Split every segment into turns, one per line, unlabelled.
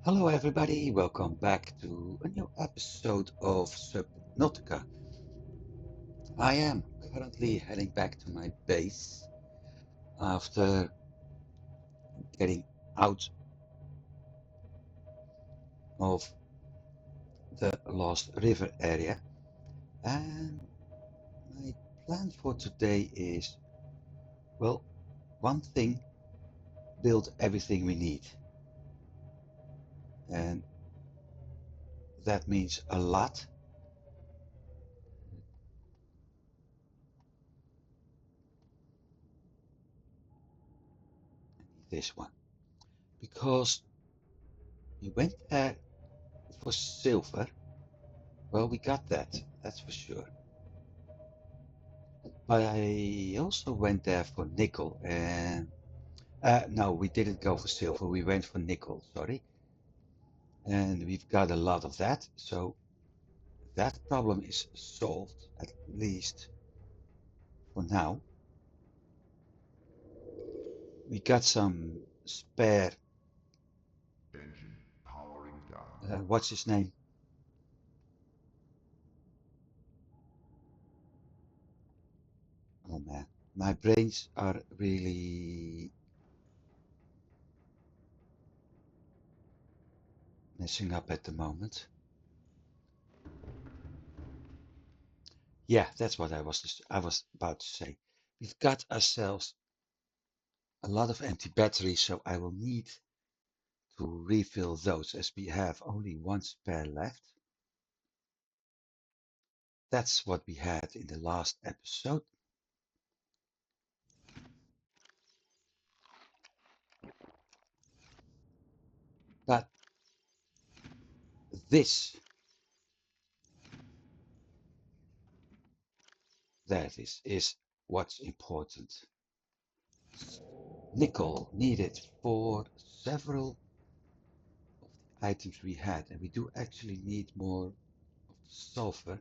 Hello everybody, welcome back to a new episode of Subnautica. I am currently heading back to my base after getting out of the Lost River area, and my plan for today is, well, one thing, build everything we need, and that means a lot. I need this one because we went there for silver. Well, we got that, that's for sure. But I also went there for nickel, and no, we didn't go for silver. We went for nickel, sorry. And we've got a lot of that, so that problem is solved, at least for now. We got some spare.
Engine powering down.
What's his name? Oh man, my brains are really messing up at the moment. Yeah, that's what I was about to say. We've got ourselves a lot of empty batteries, so I will need to refill those as we have only one spare left. That's what we had in the last episode. But this, that is what's important. Nickel needed for several of the items we had, and we do actually need more of the sulfur,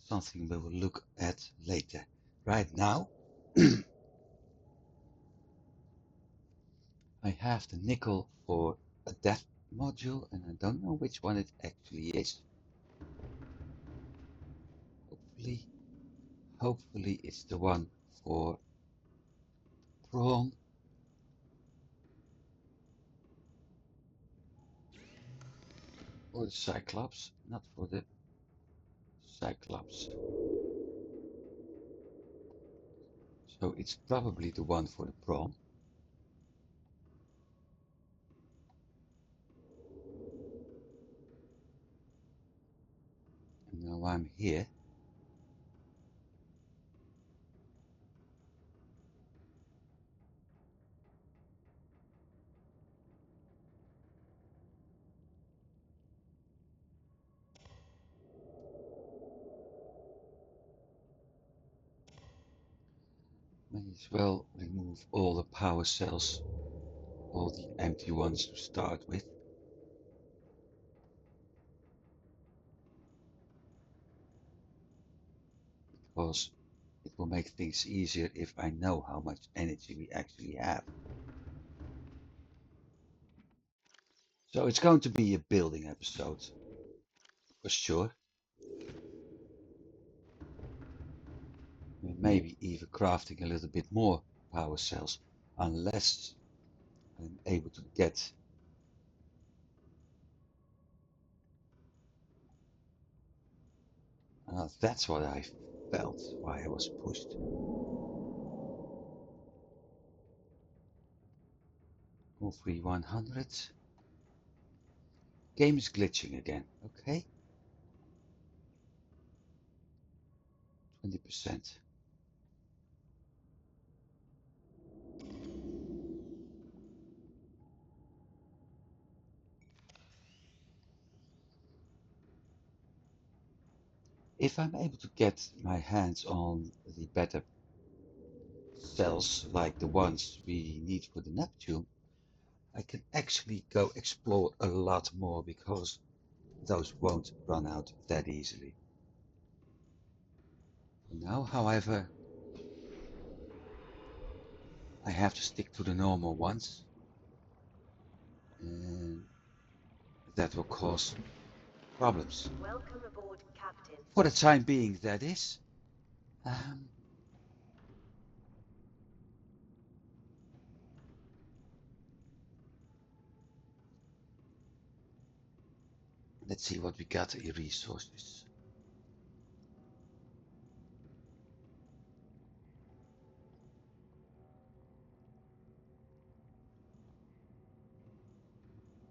something we will look at later. Right now, I have the nickel for a death module, and I don't know which one it actually is. Hopefully it's the one for PRAWN. Or the Cyclops, not for the Cyclops. So it's probably the one for the PRAWN. And now I'm here. May as well remove all the power cells, all the empty ones to start with. Because it will make things easier if I know how much energy we actually have. So it's going to be a building episode, for sure. Maybe even crafting a little bit more power cells, unless I'm able to get that's what I felt why I was pushed. All free 100. Game is glitching again. Okay. 20%. If I'm able to get my hands on the better cells, like the ones we need for the Neptune, I can actually go explore a lot more because those won't run out that easily. For now, however, I have to stick to the normal ones. And that will cause problems.
Welcome aboard, Captain.
For the time being, that is. Um, let's see what we got in resources.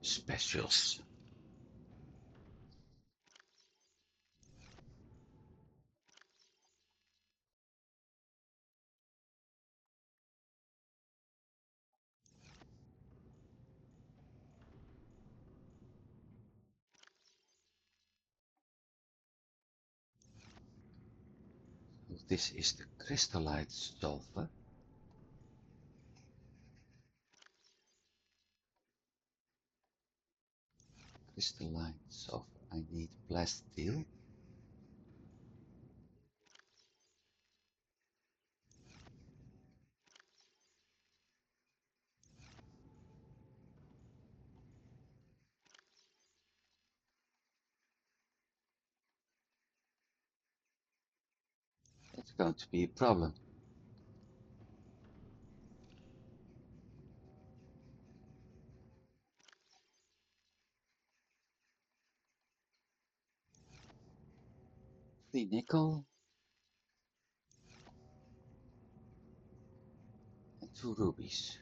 Specials. This is the crystalline sulfur. Crystalline sulfur. I need plasteel. That's going to be a problem. The nickel and 2 rubies.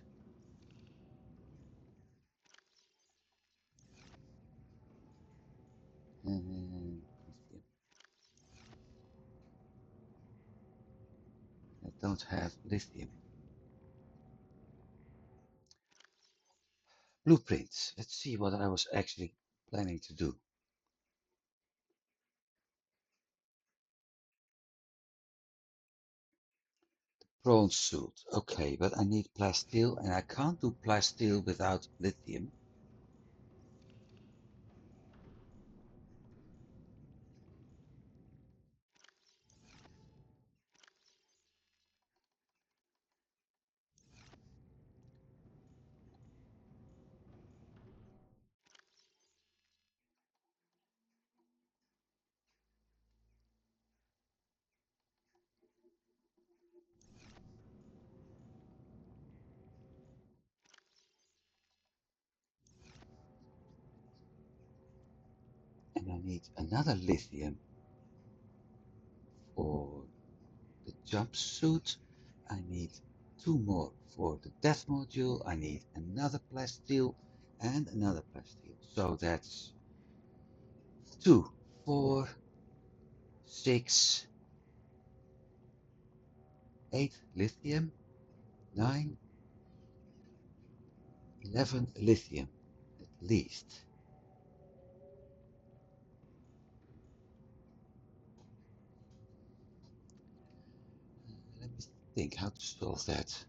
And I don't have lithium. Blueprints. Let's see what I was actually planning to do. Prawn suit. Okay, but I need plasteel and I can't do plasteel without lithium. And I need another lithium for the jumpsuit. I need 2 more for the death module. I need another plasteel and another plasteel. So that's 2, 4, 6, 8 lithium, 9, 11 lithium at least. Let me think how to solve that.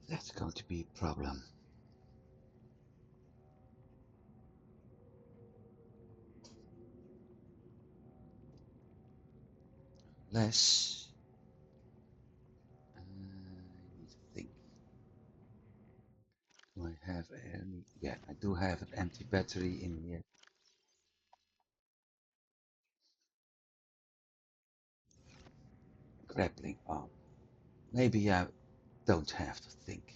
That's going to be a problem. Less. I need to think. Do I have any? Yeah, I do have an empty battery in here. Grappling arm. Maybe I don't have to think.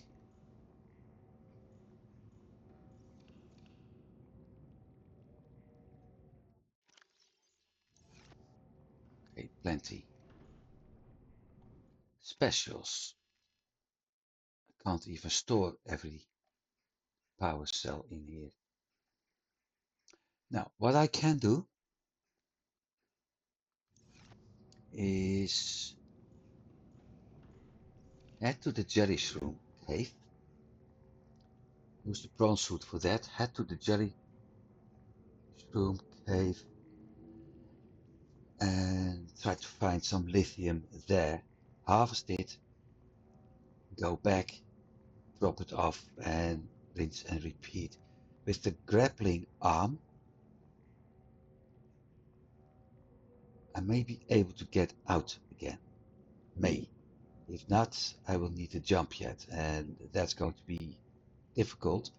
Okay, plenty. Specials. I can't even store every power cell in here. Now, what I can do, is head to the jelly shroom cave. Use the prawn suit for that. Head to the jelly shroom cave and try to find some lithium there. Harvest it, go back, drop it off, and rinse and repeat. With the grappling arm, I may be able to get out again. May. If not, I will need to jump yet, and that's going to be difficult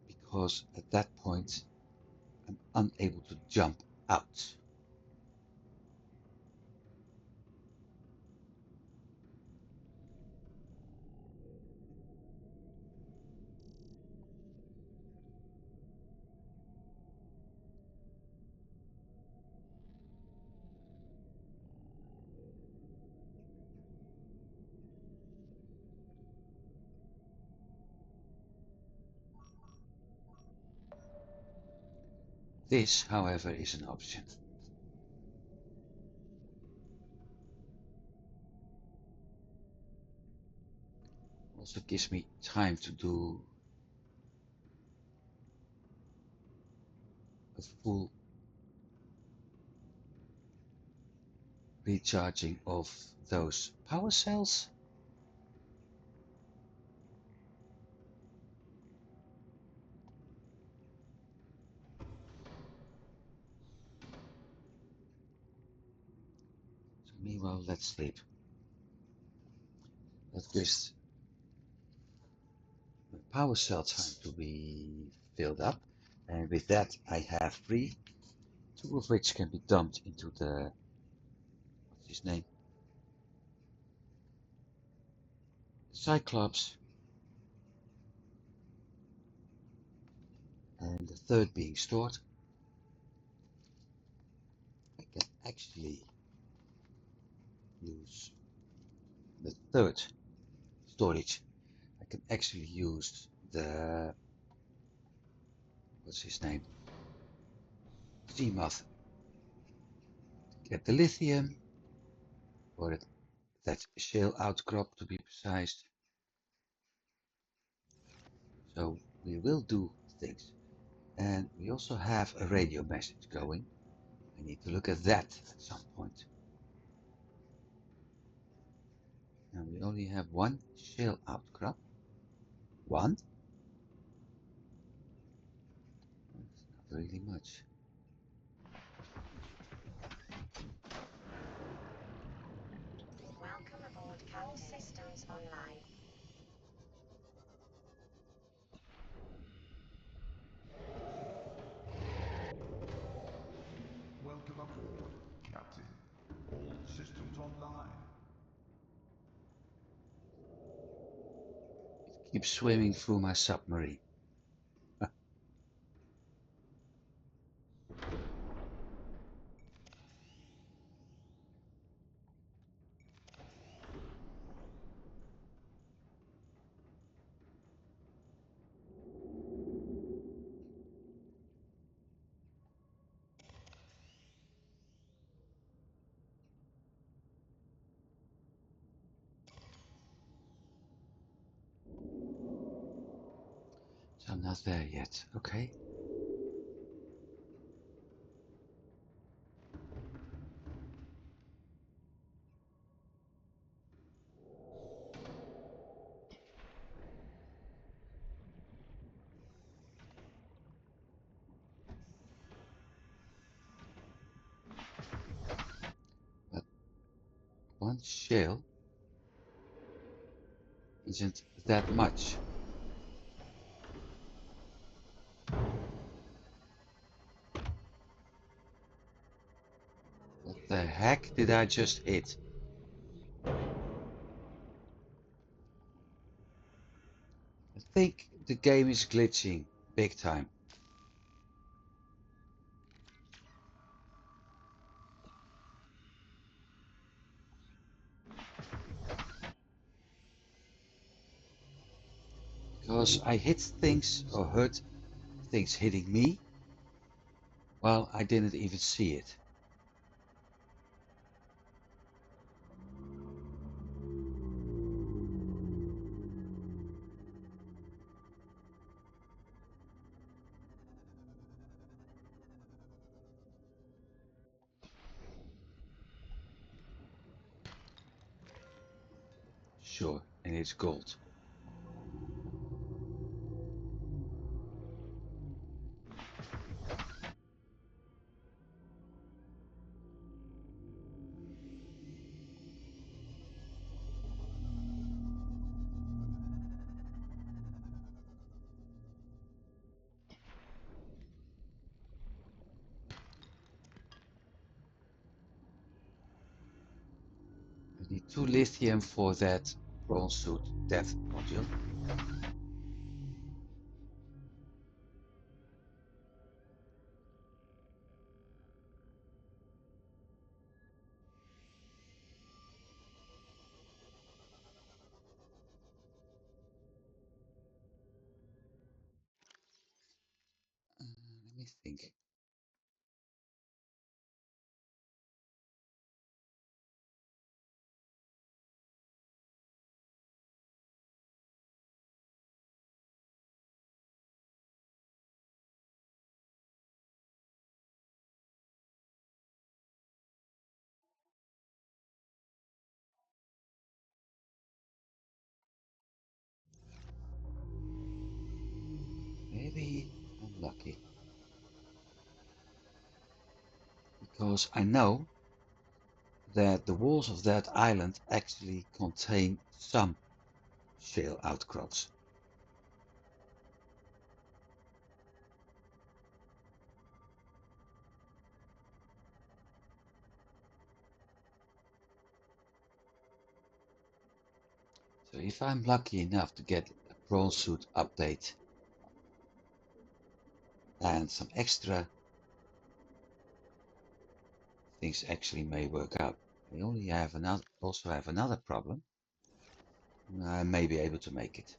because at that point I'm unable to jump out. This, however, is an option. Also gives me time to do a full recharging of those power cells. So meanwhile, let's sleep. That gives the power cell time to be filled up, and with that I have 3, 2 of which can be dumped into the, what's his name, Cyclops, and the third being stored. I can actually use the third storage. I can actually use the, what's his name, Seamoth, get the lithium, or that shale outcrop to be precise. So we will do things. And we also have a radio message going. I need to look at that at some point. And we only have 1 shale outcrop. 1? That's not really much.
Welcome aboard Cal Systems Online.
Welcome aboard, Captain. All systems online.
It keeps swimming through my submarine. So I'm not there yet. Okay. But 1 shale isn't that much. What the heck did I just hit? I think the game is glitching big time. Because I hit things or hurt things hitting me, Well, I didn't even see it. Sure, and it's gold. I need 2 lithium for that prawn suit death module. Let me think. Maybe I'm lucky. Because I know that the walls of that island actually contain some shale outcrops. So if I'm lucky enough to get a prawn suit update and some extra things actually may work out. I only have also have another problem. I may be able to make it.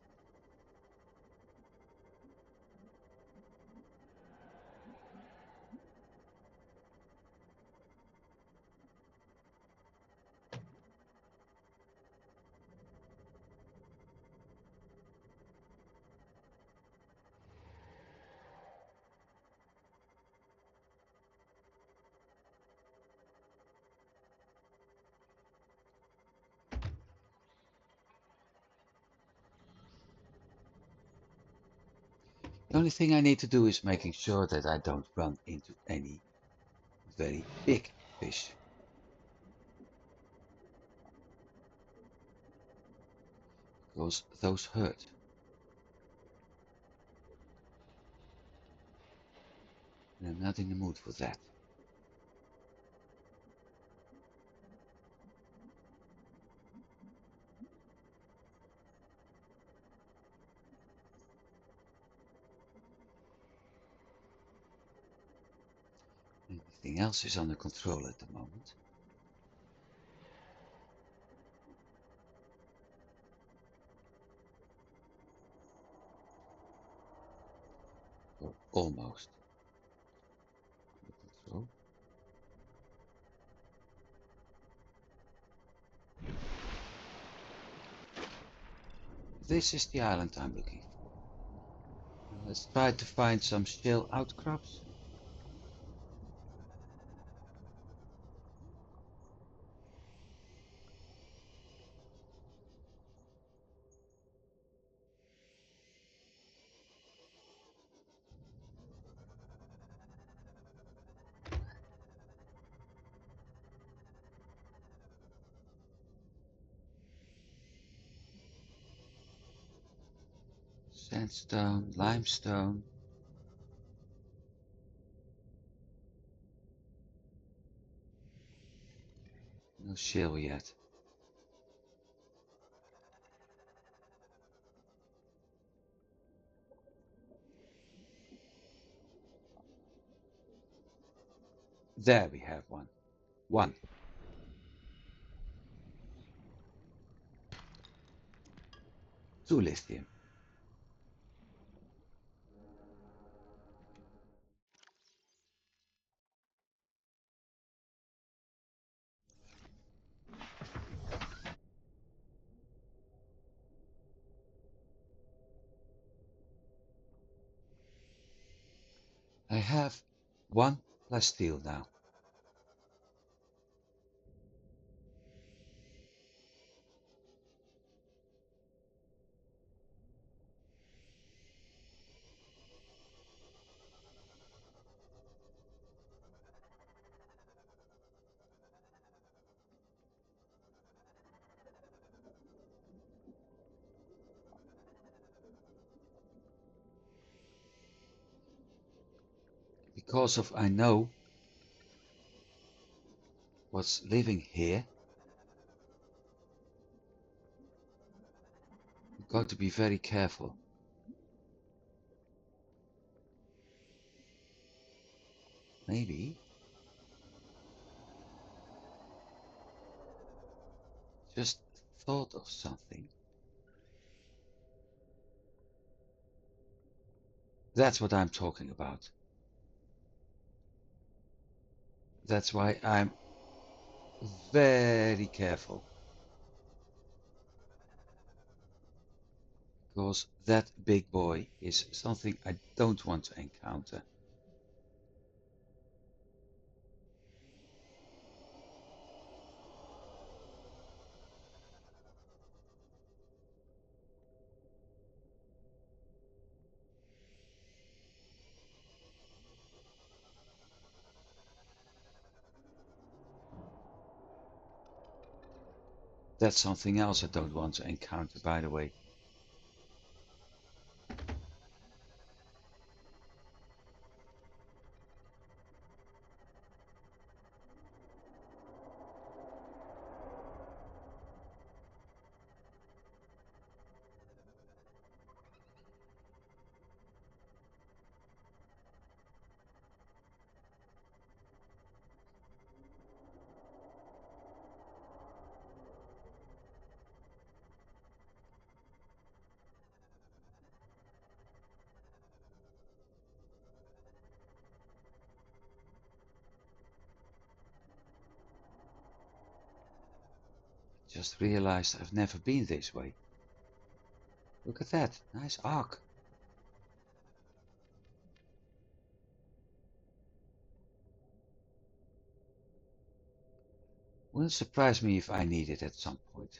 The only thing I need to do is making sure that I don't run into any very big fish. Because those hurt. And I'm not in the mood for that. Everything else is under control at the moment. Or almost under control. This is the island I'm looking for. Now let's try to find some shale outcrops. Sandstone, limestone. No shale yet. There we have one. One. 2 lithium. have 1 plasteel now. Because of I know what's living here, you've got to be very careful. Maybe just thought of something. That's what I'm talking about. That's why I'm very careful. Because that big boy is something I don't want to encounter. That's something else I don't want to encounter, by the way. Just realized I've never been this way. Look at that, nice arc. Wouldn't surprise me if I need it at some point.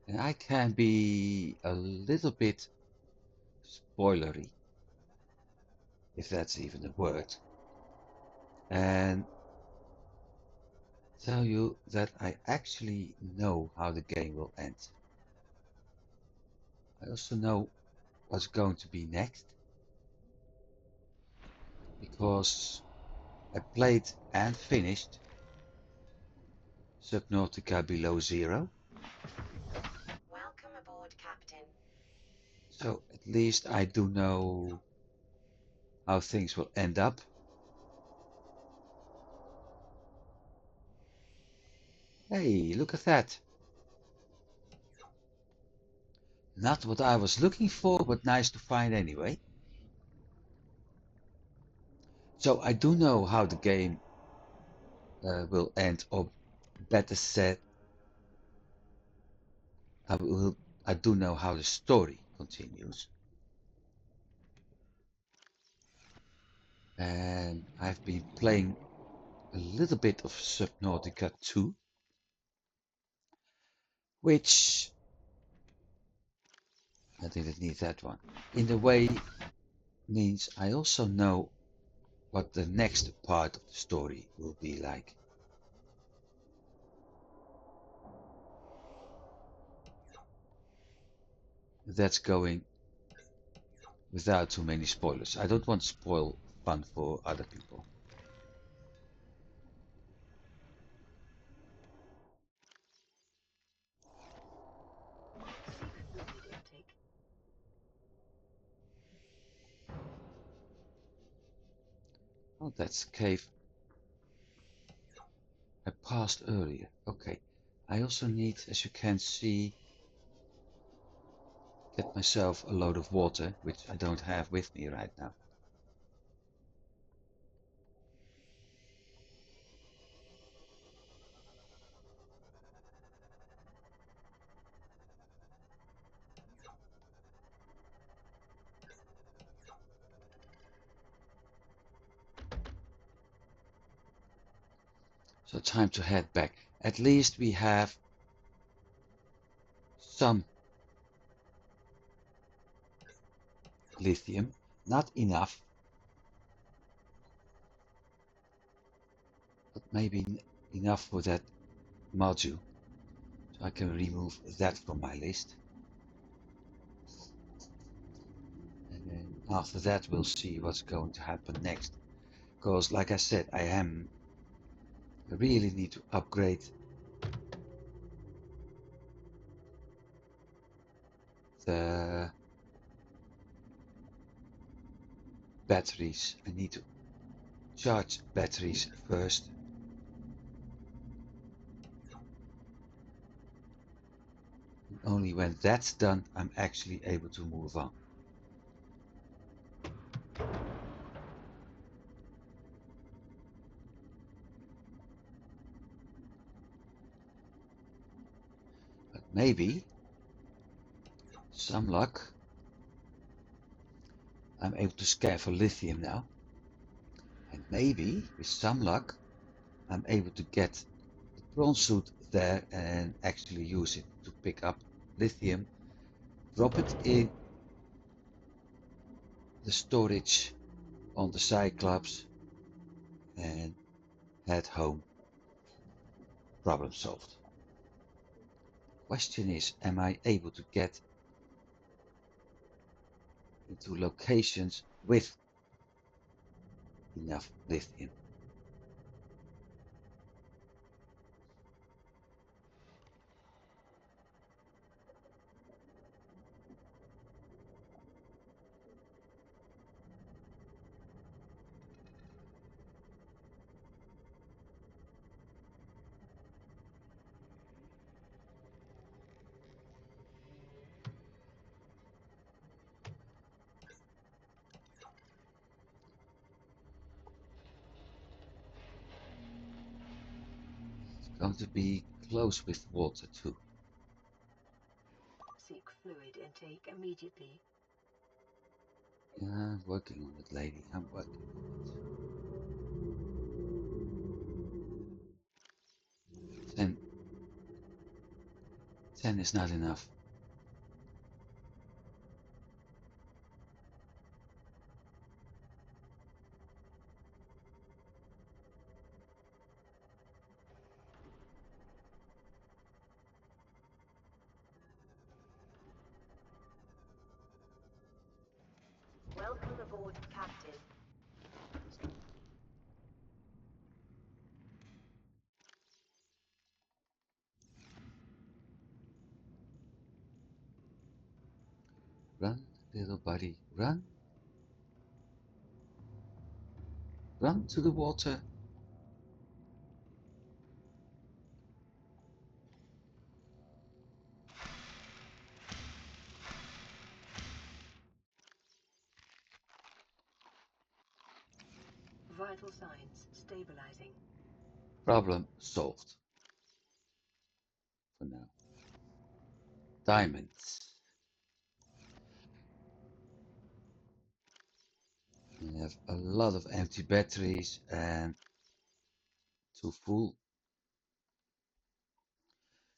And I can be a little bit spoilery, if that's even a word, and tell you that I actually know how the game will end. I also know what's going to be next, because I played and finished Subnautica Below Zero.
Welcome aboard, Captain.
So at least I do know how things will end up. Hey, look at that. Not what I was looking for, but nice to find anyway. So I do know how the game will end, or better said, I do know how the story continues. And I've been playing a little bit of Subnautica 2, which I didn't need that one. In a way, means I also know what the next part of the story will be like. That's going without too many spoilers. I don't want to spoil fun for other people.
Secret fluid intake.
Oh, that's the cave I passed earlier. Okay. I also need, as you can see, get myself a load of water, which I don't have with me right now. So time to head back. At least we have some lithium, not enough, but maybe enough for that module. So I can remove that from my list. And then after that we'll see what's going to happen next. Because like I said, I really need to upgrade the batteries. I need to charge batteries first. And only when that's done, I'm actually able to move on. But maybe, some luck, I'm able to scan for lithium now. And maybe, with some luck, I'm able to get the prawn suit there and actually use it to pick up lithium, drop it in the storage on the Cyclops, and head home. Problem solved. Question is, am I able to get into locations with enough lithium? It's going to be close with water too.
Seek fluid intake immediately.
Yeah, I'm working on it, lady. I'm working on it. 10 is not enough.
Welcome aboard, Captain.
Run, little buddy, run. Run to the water.
Vital signs stabilizing.
Problem solved for now. Diamonds. I have a lot of empty batteries and too full.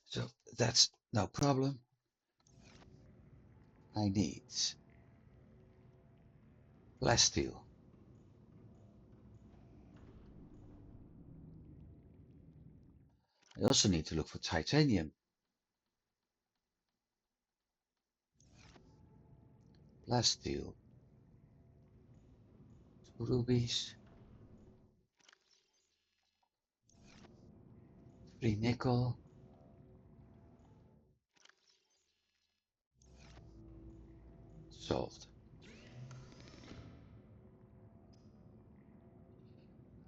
So that's no problem. I need plasteel. I also need to look for titanium. Plasteel. 2 rubies. 3 nickel. Solved.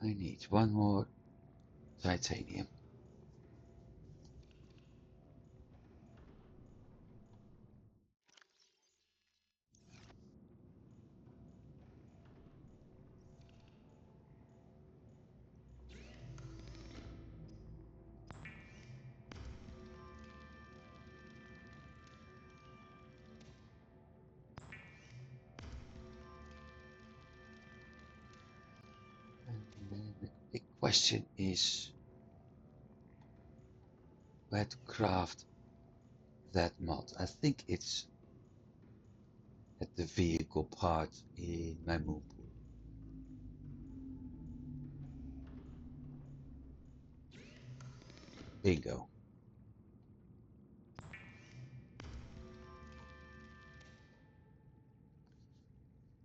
I need one more titanium. And the big question is where to craft that mod. I think it's at the vehicle part in my moon pool. Bingo.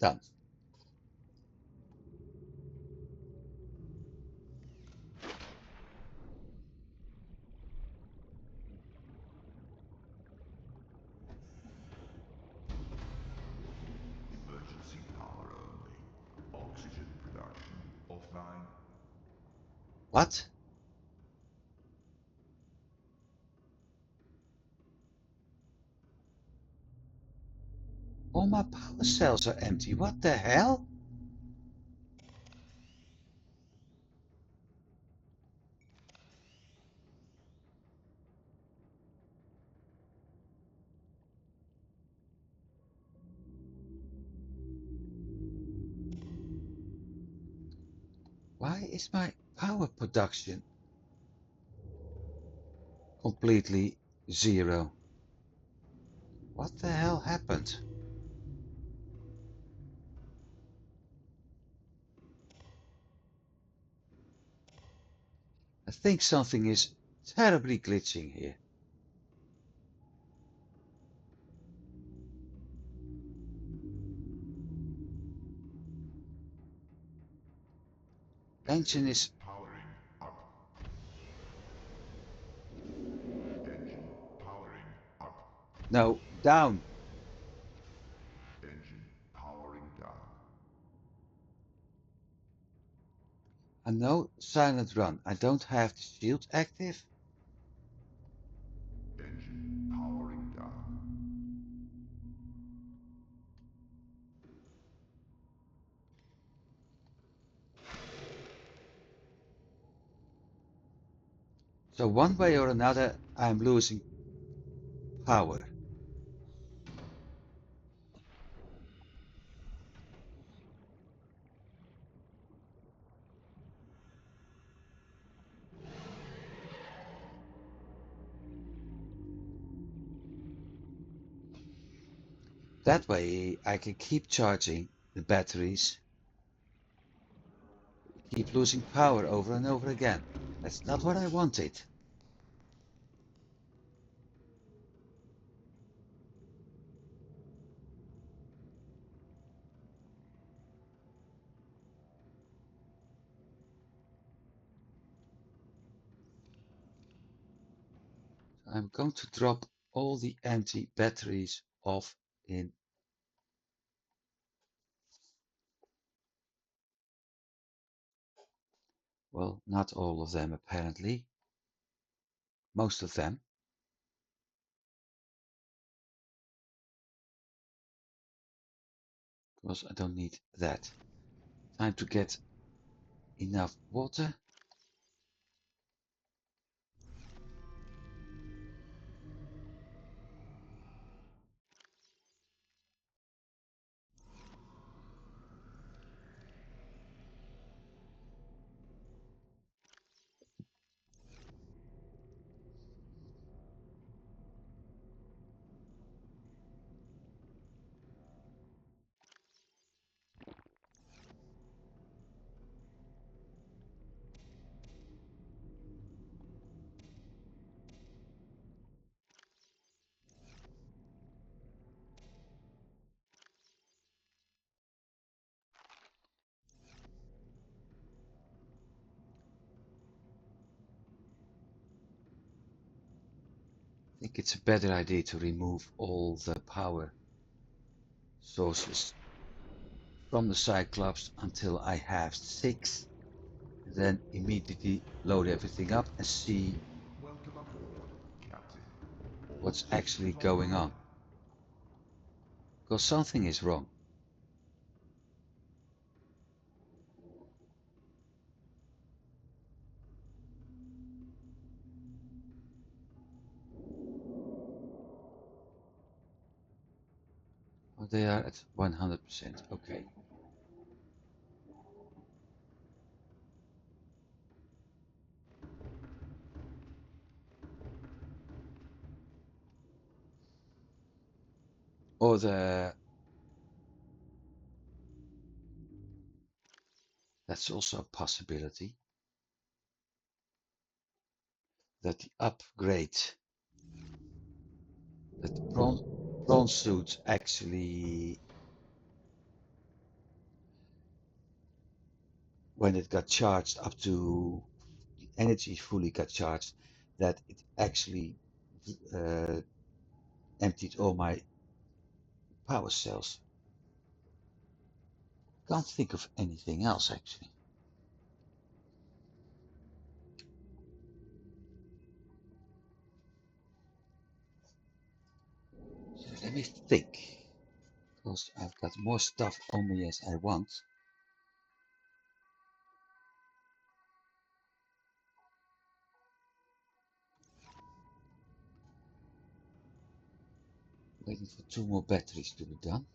Done.
Emergency power only. Oxygen production offline.
What? All my power cells are empty. What the hell? Why is my power production completely zero? What the hell happened? I think something is terribly glitching here. Engine is
Powering up. Engine powering up.
no down.
Engine powering down.
And no silent run. I don't have the shield active.
Engine powering down.
So one way or another, I'm losing power. That way I can keep charging the batteries, keep losing power over and over again. That's not what I wanted. I'm going to drop all the empty batteries off in. Well, not all of them apparently. Most of them. Because I don't need that. Time to get enough water. I think it's a better idea to remove all the power sources from the Cyclops until I have 6. then immediately load everything up and see
Welcome aboard, Captain. All
what's actually
systems
going
online.
on. Because something is wrong. Oh, they are at 100%. Okay. Or that's also a possibility that the upgrade, that the prawn suit actually, when it got charged up to the energy fully got charged, that it actually uh, emptied all my power cells. Can't think of anything else actually. So let me think, because I've got more stuff on me as I want. Waiting for 2 more batteries to be done.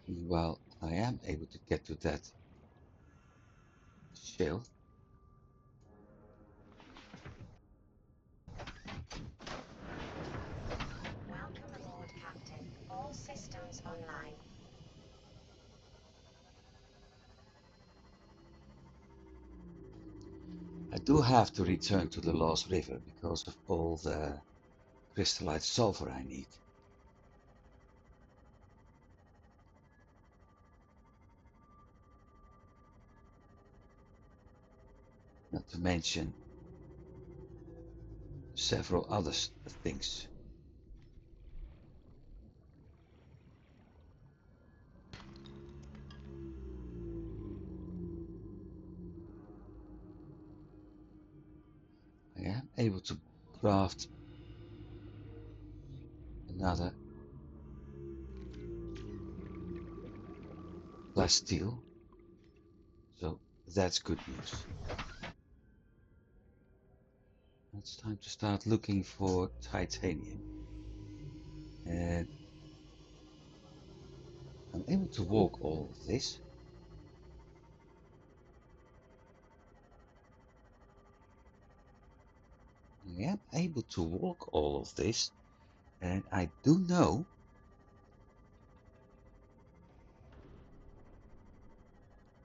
Meanwhile, I am able to get to that shell.
Welcome aboard, Captain. All systems online.
I do have to return to the Lost River because of all the crystallite sulfur I need. Not to mention several other things. I am able to craft another plasteel, so that's good news. It's time to start looking for titanium. And I'm able to walk all of this. I am able to walk all of this, and I do know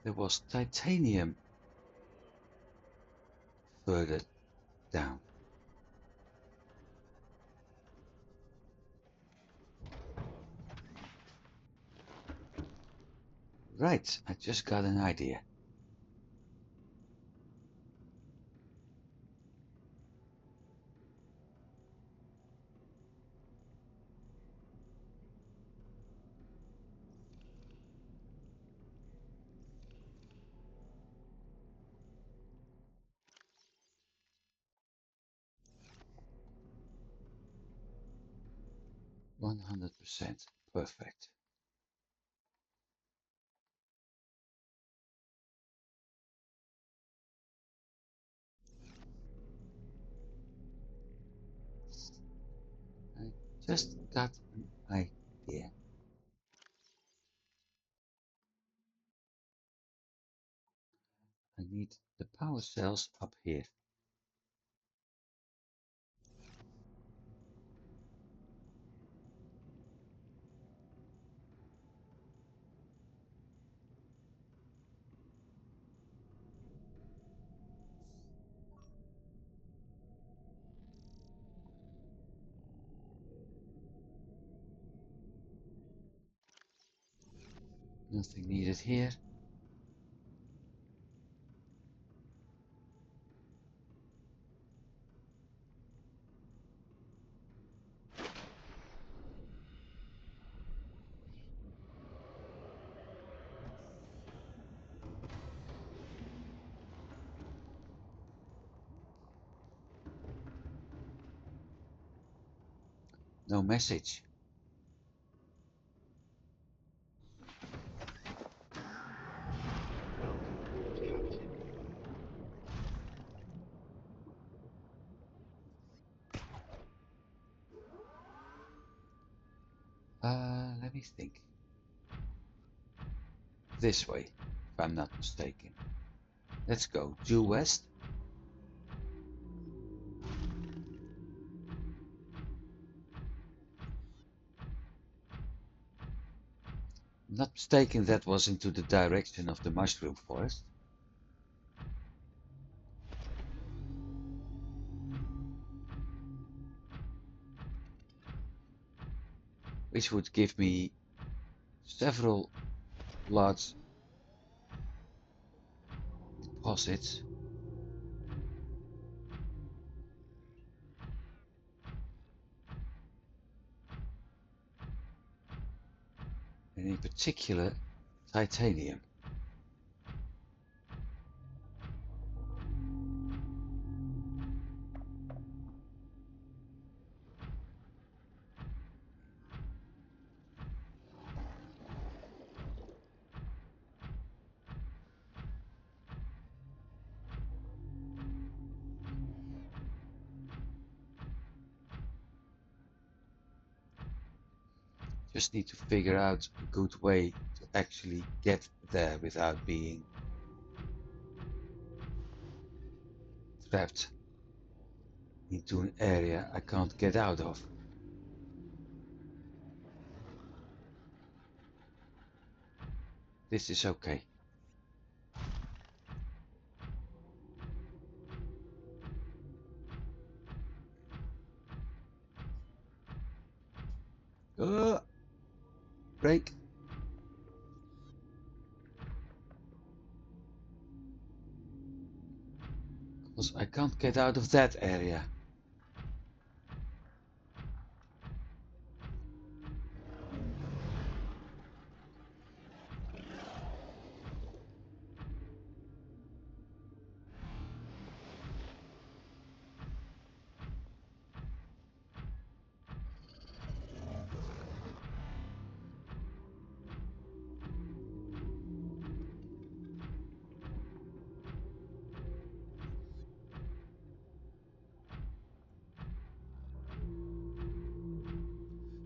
there was titanium further down. Right, I just got an idea. %100 perfect. I just got an idea. I need the power cells up here. Nothing needed here. No message. Let me think. This way, if I'm not mistaken. Let's go due west. Not mistaken, that was into the direction of the mushroom forest. Which would give me several large deposits. And in particular, titanium. Just need to figure out a good way to actually get there without being trapped into an area I can't get out of. This is okay. Break. Because I can't get out of that area.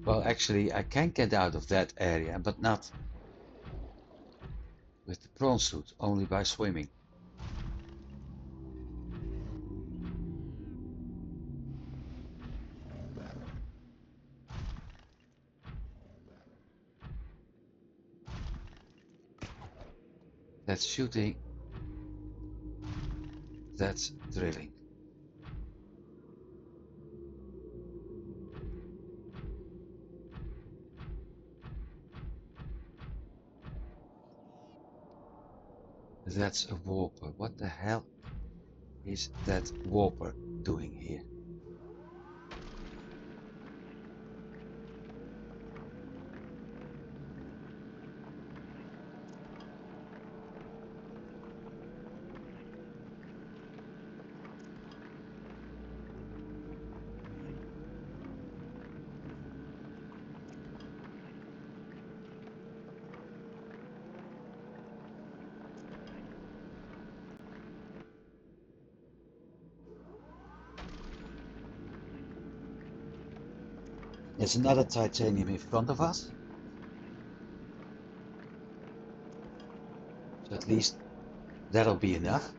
Well, actually, I can get out of that area, but not with the prawn suit, only by swimming. That's shooting. That's drilling. That's a warper. What the hell is that warper doing here? There's another titanium in front of us. So at least that'll be enough.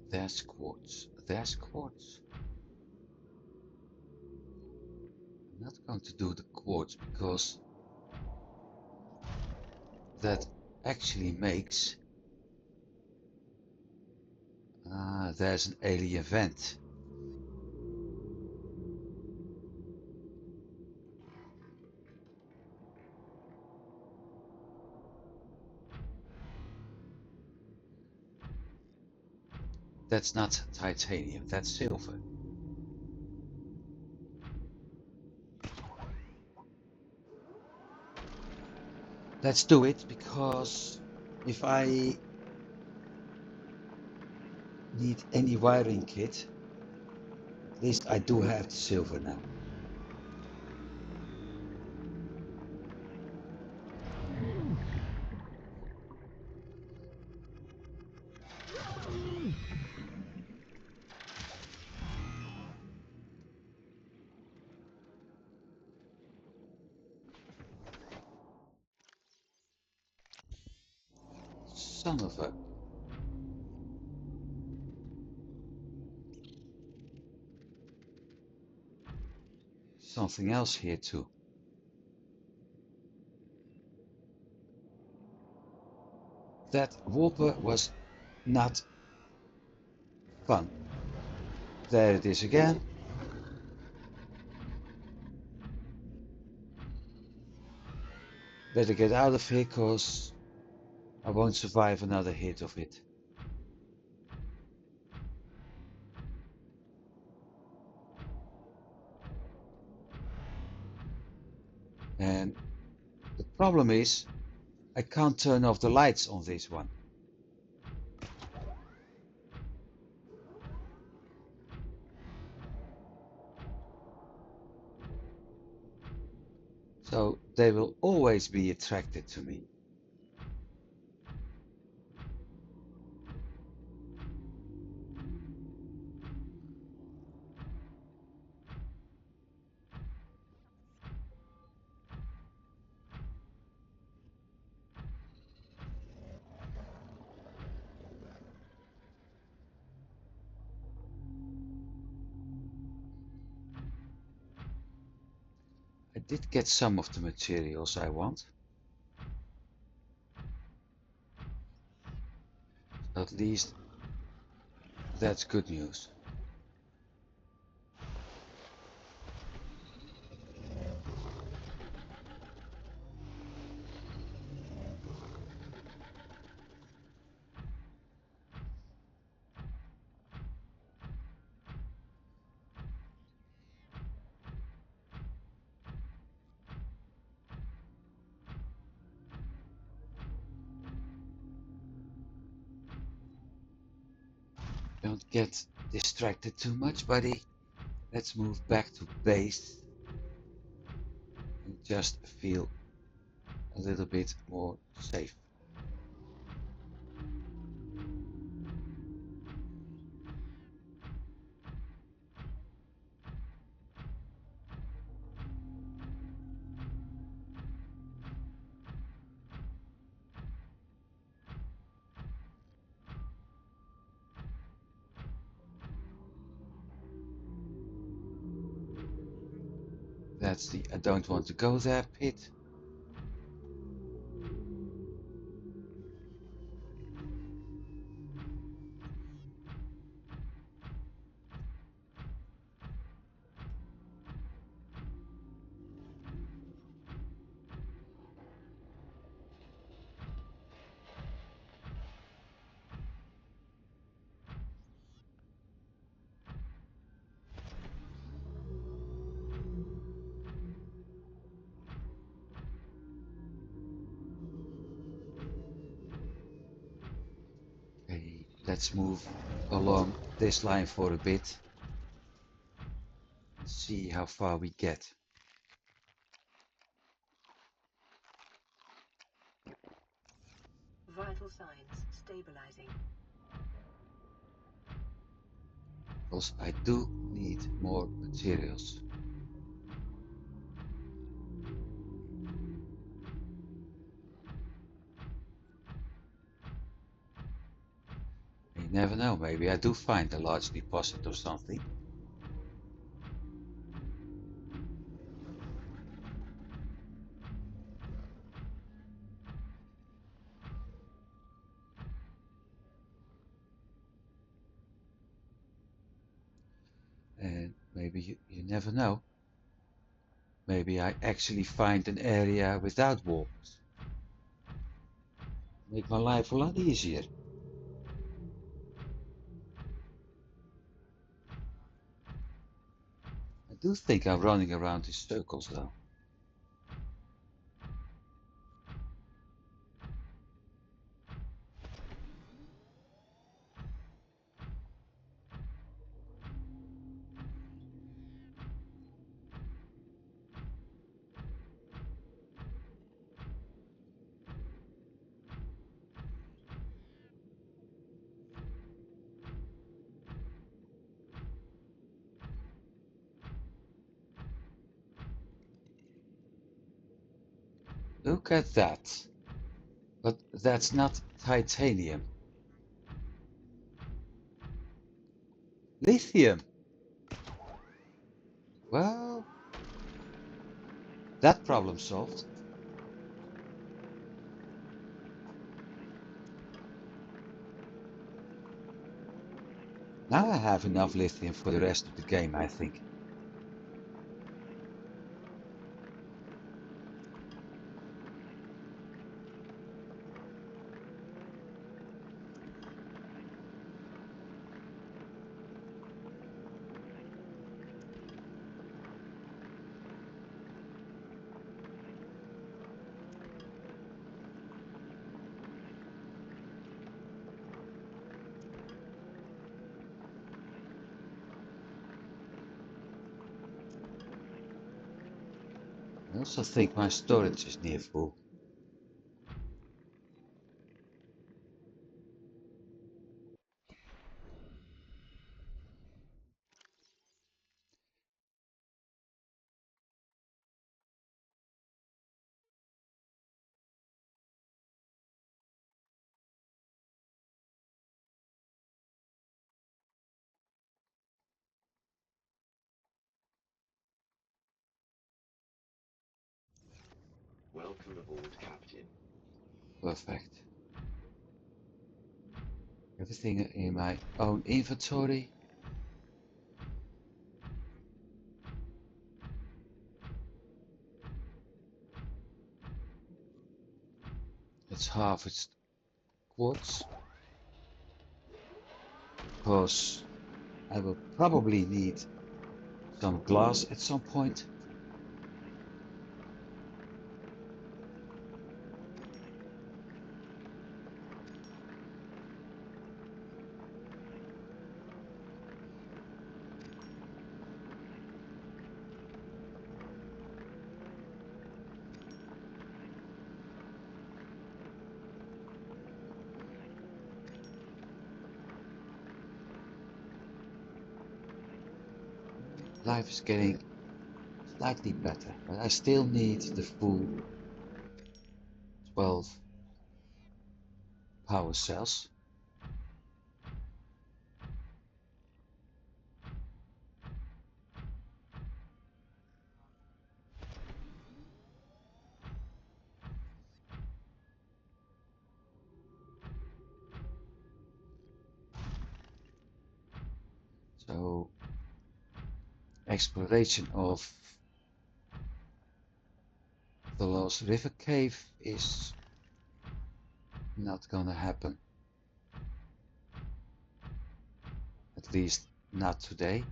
There's quartz. There's quartz. I'm not going to do the quartz because that actually makes... there's an alien vent. That's not titanium, that's silver. Let's do it, because if I need any wiring kit, at least I do have the silver now. Son of a... Something else here too. That warper was not fun. There it is again. Better get out of here, cause I won't survive another hit of it. And the problem is, I can't turn off the lights on this one. So they will always be attracted to me. I did get some of the materials I want. At least that's good news. Don't get distracted too much, buddy. Let's move back to base and just feel a little bit more safe. That's the I don't want to go there pit. Okay, let's move along this line for a bit and see how far we get.
Vital signs stabilizing.
Because I do need more materials. You never know, maybe I do find a large deposit or something. And maybe you never know. Maybe I actually find an area without walkers. Make my life a lot easier. I do think I'm running around in circles though. Look at that. But that's not titanium. Lithium. Well, that problem solved. Now I have enough lithium for the rest of the game, I think. I also think my storage is near full.
Welcome aboard, Captain.
Perfect. Everything in my own inventory. Let's harvest quartz. Because I will probably need some glass at some point. Life is getting slightly better, but I still need the full 12 power cells. So exploration of the Lost River Cave is not gonna happen. At least not today.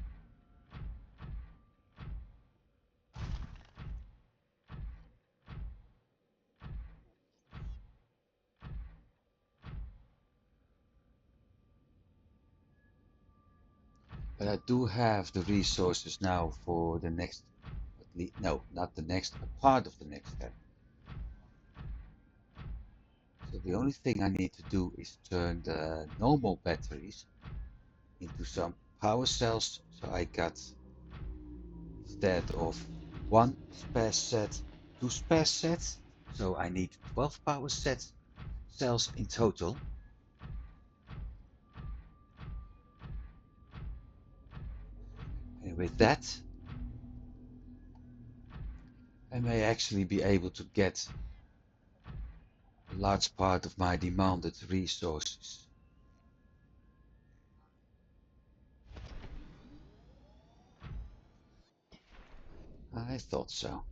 But I do have the resources now for the next, no, not the next, a part of the next step. So the only thing I need to do is turn the normal batteries into some power cells. So I got, instead of one spare set, two spare sets. So I need 12 power cells in total. And with that, I may actually be able to get a large part of my demanded resources. I thought so.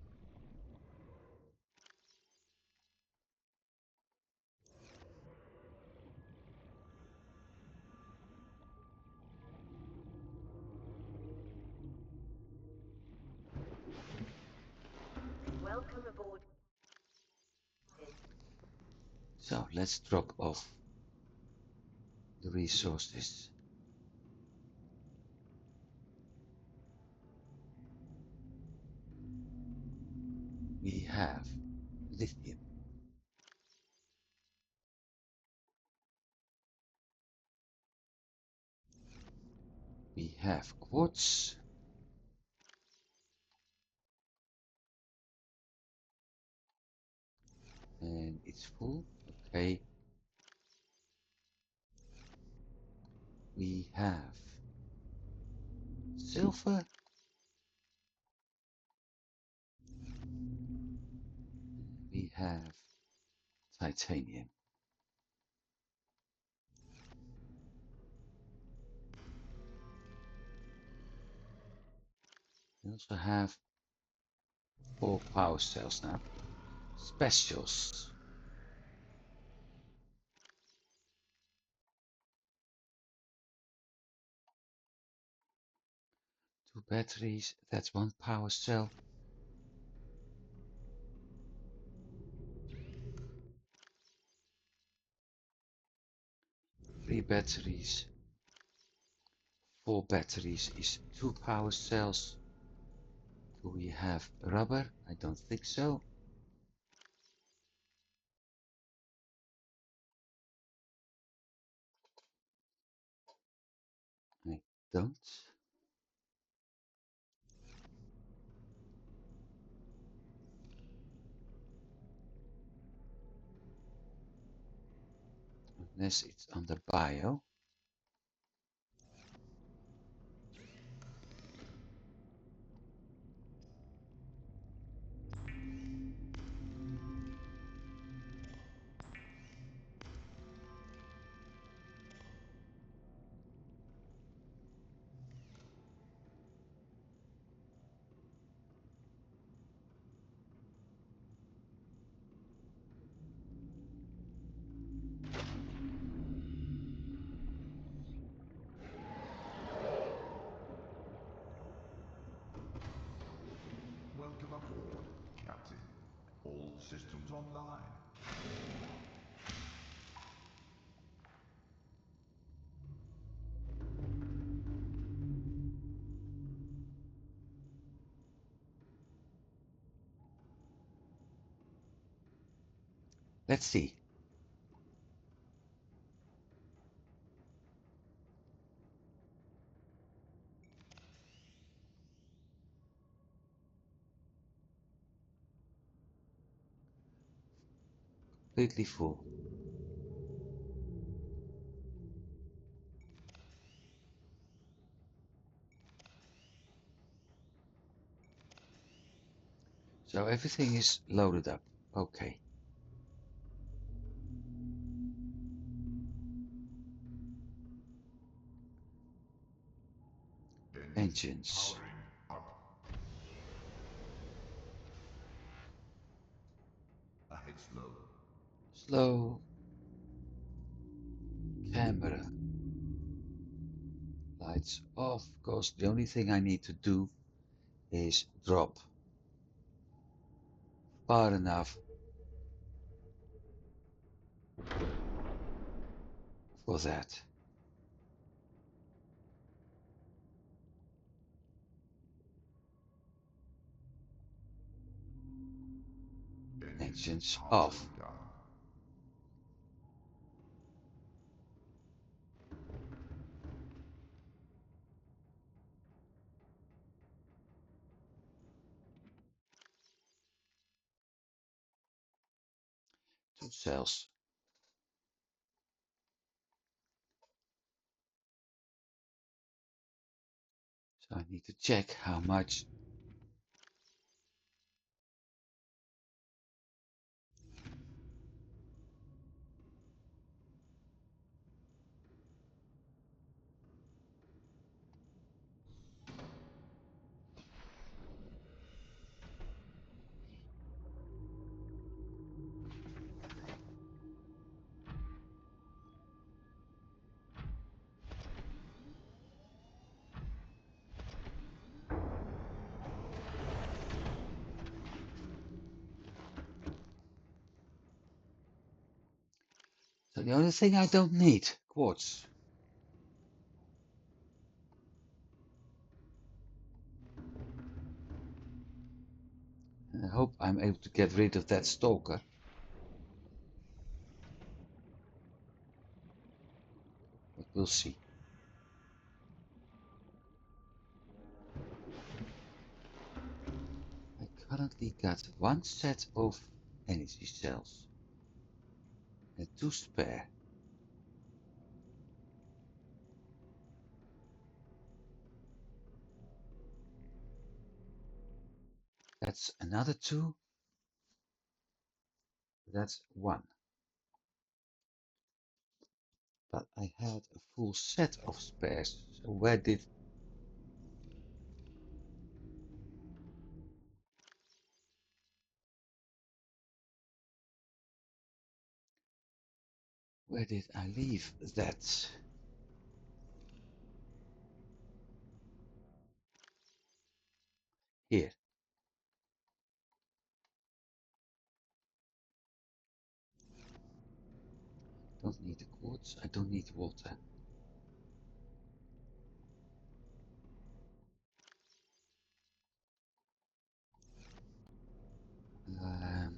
Welcome aboard.
So let's drop off the resources. We have lithium. We have quartz. And it's full. Okay. We have silver. We have titanium. We also have 4 power cells now. Specials. 2 batteries. That's 1 power cell. 3 batteries. 4 batteries is 2 power cells. Do we have rubber? I don't think so. I don't. Unless it's under bio.
Welcome aboard, Captain. All systems online.
Let's see. Completely full. So everything is loaded up. Okay. Engines.
Powering up. Ahead slow.
Slow. Camera. Lights off. Of course, the only thing I need to do is drop far enough for that. Engines off.
Down.
Two cells. So I need to check how much So the only thing I don't need, quartz. And I hope I'm able to get rid of that stalker. But we'll see. I currently got 1 set of energy cells. and 2 spare. That's another 2. That's 1. But I had a full set of spares. So where did I leave that? Here. Don't need the quartz. I don't need water. Um,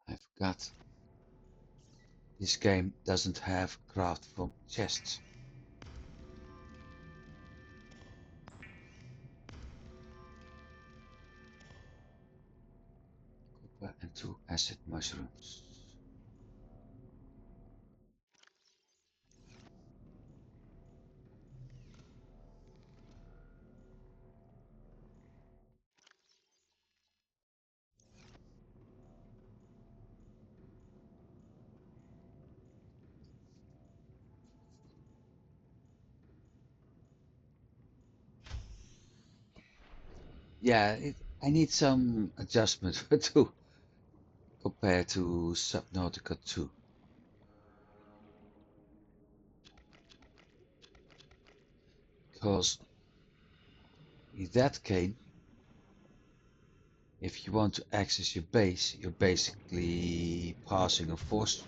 I forgot. This game doesn't have craft from chests. Copper and 2 acid mushrooms. Yeah, I need some adjustment to compare to Subnautica 2. Because in that game, if you want to access your base, you're basically passing a force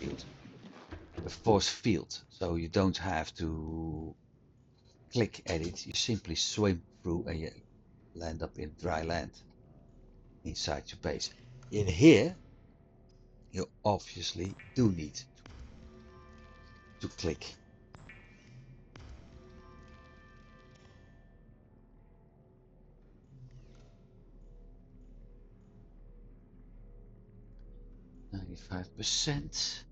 field. So you don't have to click at it, you simply swim through and you land up in dry land inside your base. In here, you obviously do need to click. %.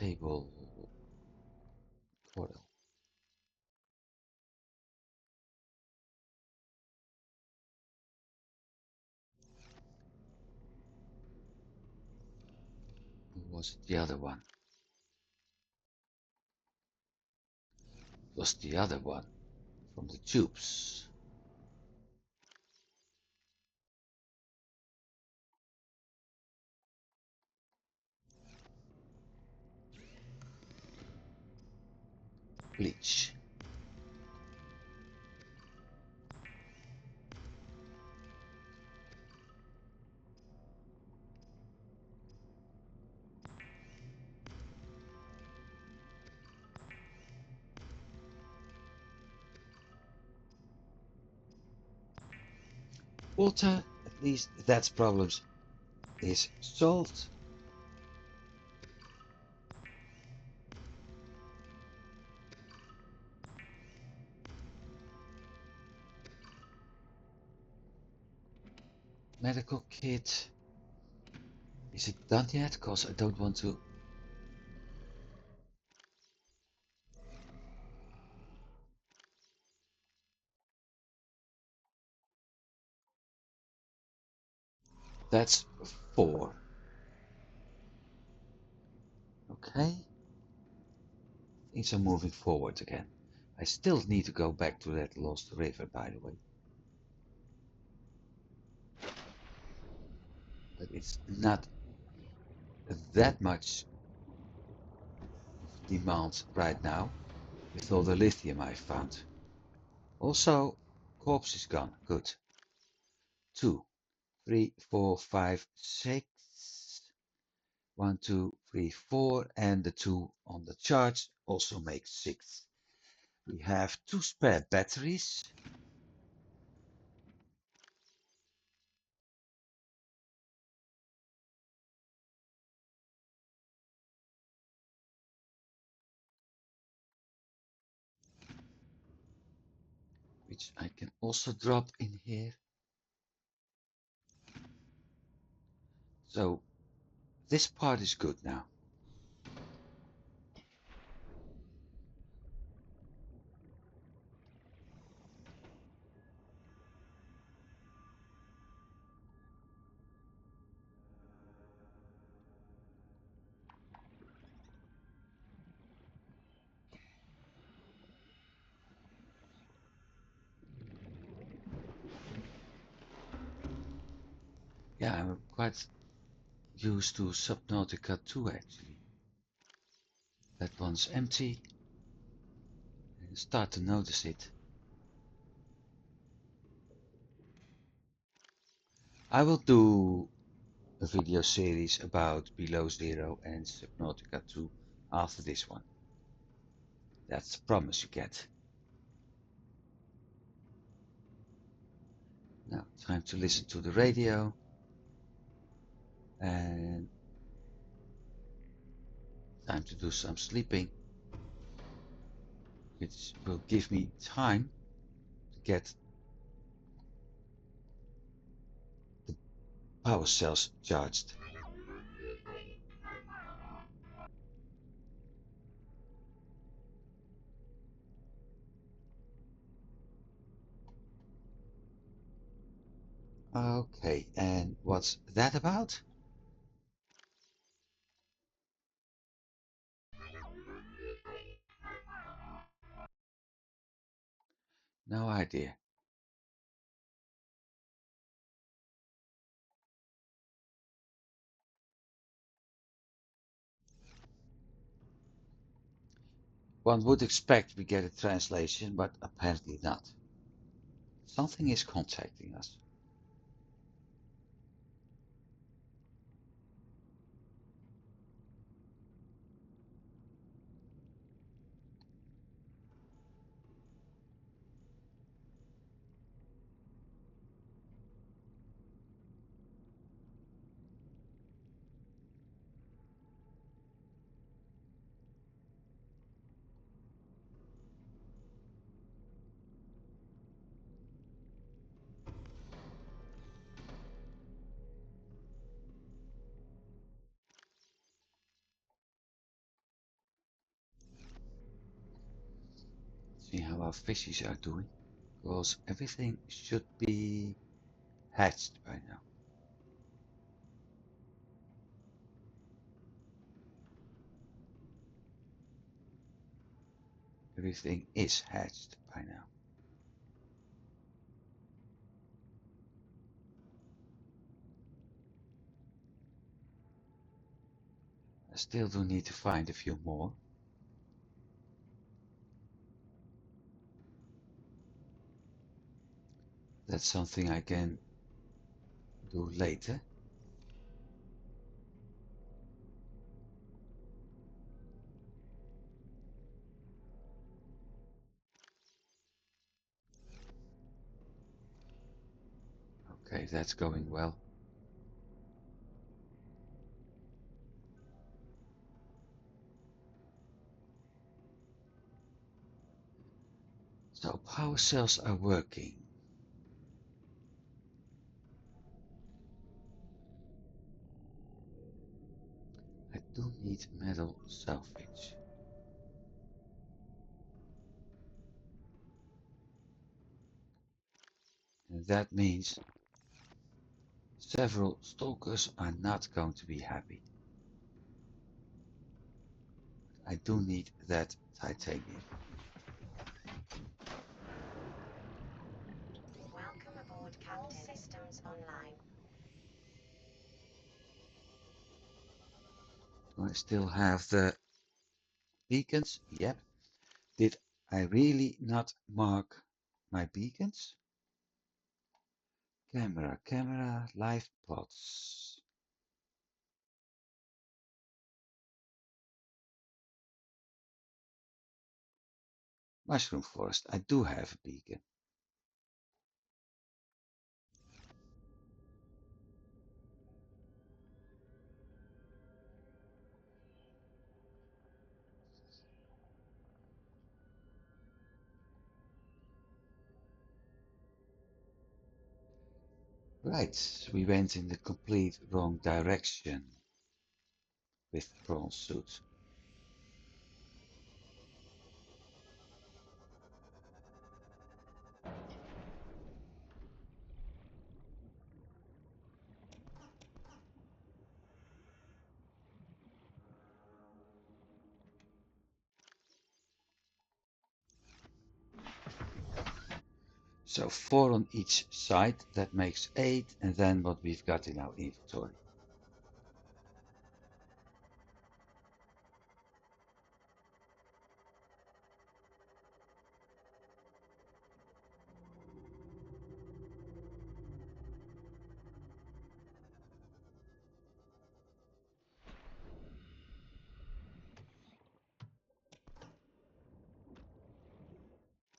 Table coral. Who was it? The other one? It was the other one from the tubes. Bleach. water. At least that problem is solved. Medical kit. Is it done yet? Because I don't want to. That's 4. Okay. Things are moving forward again. I still need to go back to that lost river, by the way. But it's not that much demand right now with all the lithium I found. Also, corpse is gone. Good. 2, 3, 4, 5, 6. 1, 2, 3, 4, and the 2 on the charge also makes 6. We have 2 spare batteries. Which I can also drop in here. So this part is good now. Yeah, I'm quite used to Subnautica 2 actually. That one's empty. I start to notice it. I will do a video series about Below Zero and Subnautica 2 after this one. That's the promise you get. Now, time to listen to the radio. And time to do some sleeping. Which will give me time to get the power cells charged. Okay, and what's that about? No idea. One would expect we get a translation, but apparently not. Something is contacting us. See how our fishies are doing. Because everything should be hatched by now. Everything is hatched by now. I still do need to find a few more. That's something I can do later. Okay, that's going well. So power cells are working. I do need metal salvage. And that means several stalkers are not going to be happy. I do need that titanium.
Welcome aboard, Captain. All systems online.
Do I still have the beacons? Yep. Did I really not mark my beacons? Camera, live plots. Mushroom forest. I do have a beacon. Right, we went in the complete wrong direction with prawn suit. So 4 on each side, that makes 8, and then what we've got in our inventory.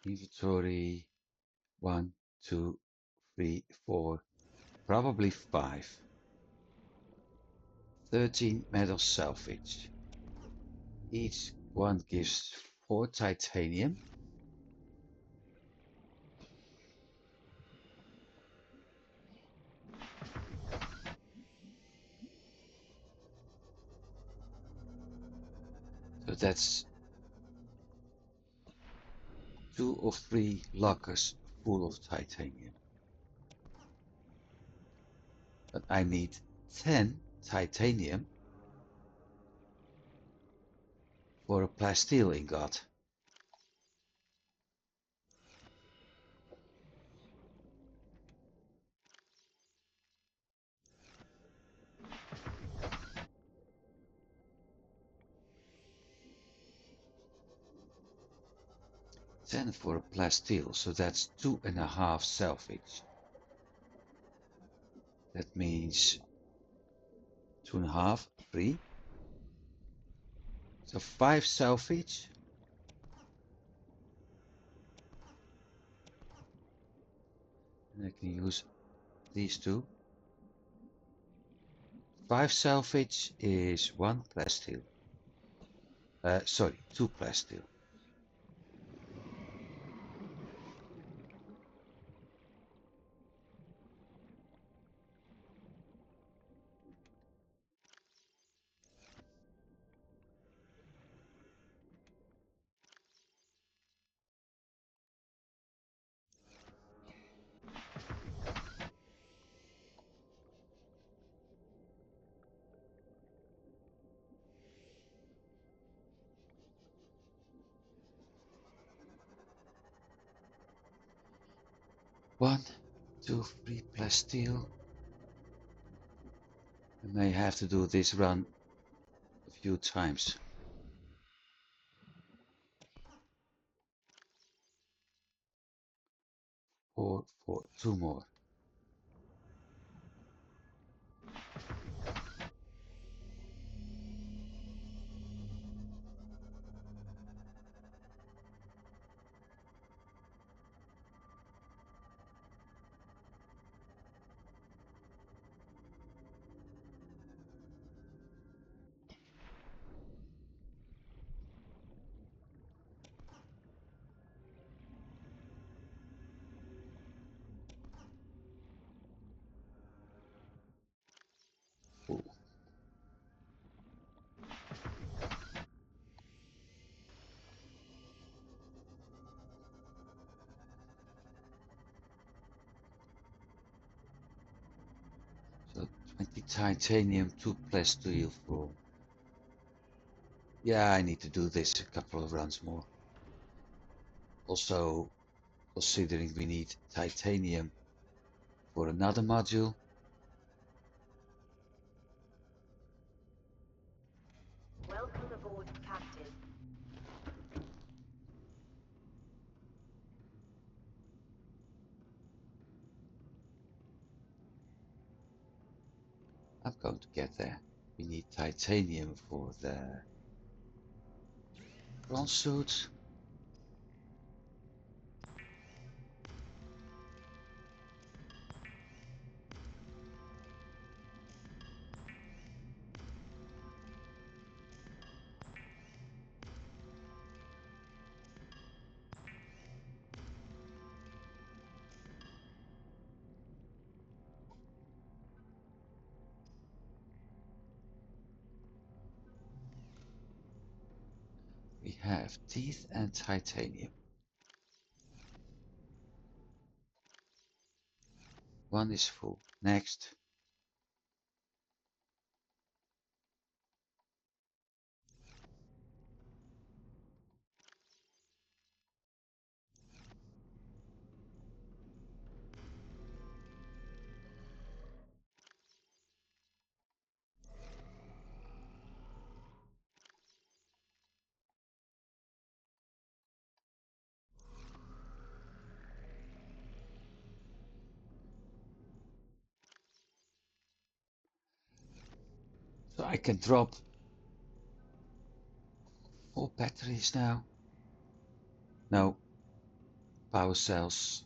Inventory 1, 2, 3, 4, probably 5. 13 metal salvage. Each one gives 4 titanium. So that's 2 or 3 lockers full of titanium. But I need 10 titanium for a plasteel ingot. Ten for a plasteel, so that's 2.5 salvage. That means 2.5, 3. So 5 salvage. And I can use these two. 5 salvage is 1 plasteel. Sorry, 2 plasteel. One, 2, 3 plasteel. I may have to do this run a few times. 4, 4, 2 more. titanium 2 plus steel 4. Yeah, I need to do this a couple of runs more. Also, considering we need titanium for another module.
Welcome aboard, Captain.
I'm going to get there. We need titanium for the prawn suit. We have teeth and titanium. One is full. Next. So I can drop 4 batteries now. No. Power cells.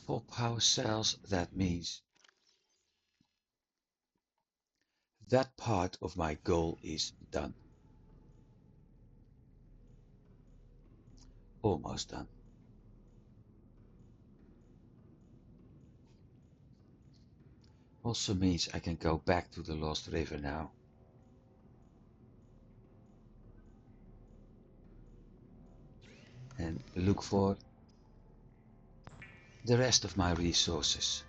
4 power cells, that means that part of my goal is done. Almost done. Also means I can go back to the Lost River now. And look for the rest of my resources.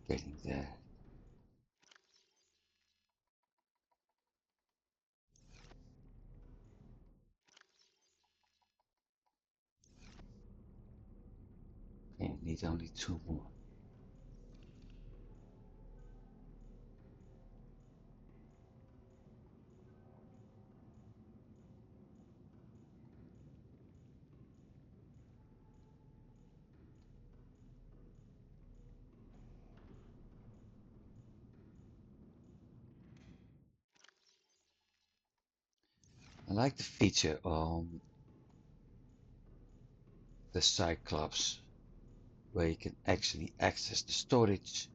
Getting there. Okay, need only 2 more. I like the feature on the Cyclops where you can actually access the storage